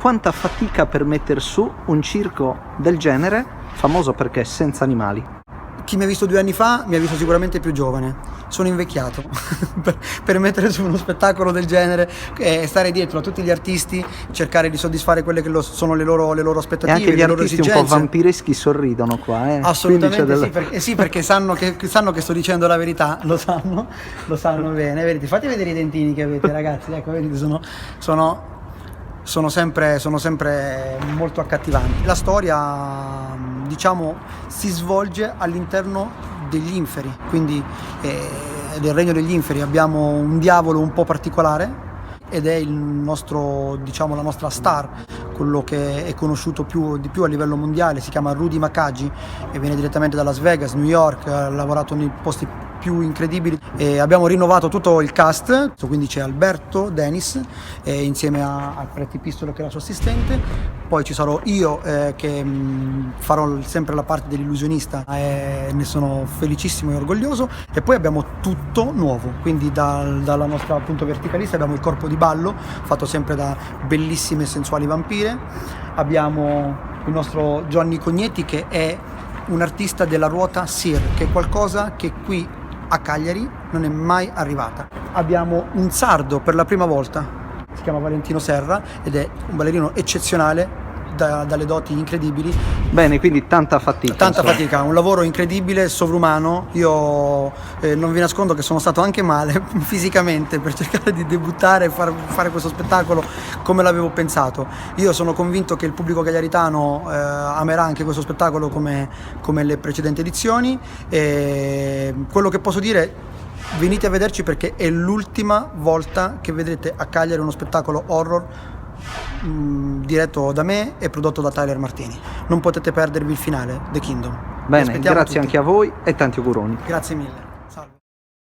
quanta fatica per mettere su un circo del genere, famoso perché senza animali. Chi mi ha visto 2 anni fa mi ha visto sicuramente più giovane. Sono invecchiato per mettere su uno spettacolo del genere, stare dietro a tutti gli artisti, cercare di soddisfare quelle che sono le loro aspettative, e anche gli le loro artisti esigenze. un po' vampireschi sorridono qua, Assolutamente sì, perché sanno che sto dicendo la verità, lo sanno bene. Vedete, fate vedere i dentini che avete, ragazzi, ecco, vedete, sono sempre molto accattivanti. La storia, diciamo, si svolge all'interno degli inferi, quindi del regno degli inferi. Abbiamo un diavolo un po' particolare ed è il nostro, diciamo, la nostra star, quello che è conosciuto di più a livello mondiale. Si chiama Rudy Makagi e viene direttamente da Las Vegas, New York, ha lavorato nei posti più incredibili e abbiamo rinnovato tutto il cast, quindi c'è Alberto Denis insieme a Preti Pistolo che è la sua assistente, poi ci sarò io che farò sempre la parte dell'illusionista e ne sono felicissimo e orgoglioso, e poi abbiamo tutto nuovo, quindi dalla nostra appunto verticalista abbiamo il corpo di ballo fatto sempre da bellissime e sensuali vampire, abbiamo il nostro Giovanni Cognetti che è un artista della ruota Sir, che è qualcosa che qui a Cagliari non è mai arrivata. Abbiamo un sardo per la prima volta, si chiama Valentino Serra ed è un ballerino eccezionale, dalle doti incredibili. Bene, quindi tanta fatica, un lavoro incredibile, sovrumano. Io non vi nascondo che sono stato anche male fisicamente per cercare di debuttare e fare questo spettacolo come l'avevo pensato. Io sono convinto che il pubblico cagliaritano amerà anche questo spettacolo come le precedenti edizioni, e quello che posso dire: venite a vederci perché è l'ultima volta che vedrete a Cagliari uno spettacolo horror diretto da me e prodotto da Tyler Martini. Non potete perdervi il finale, The Kingdom. Bene, grazie tutti. Anche a voi e tanti auguroni. Grazie mille.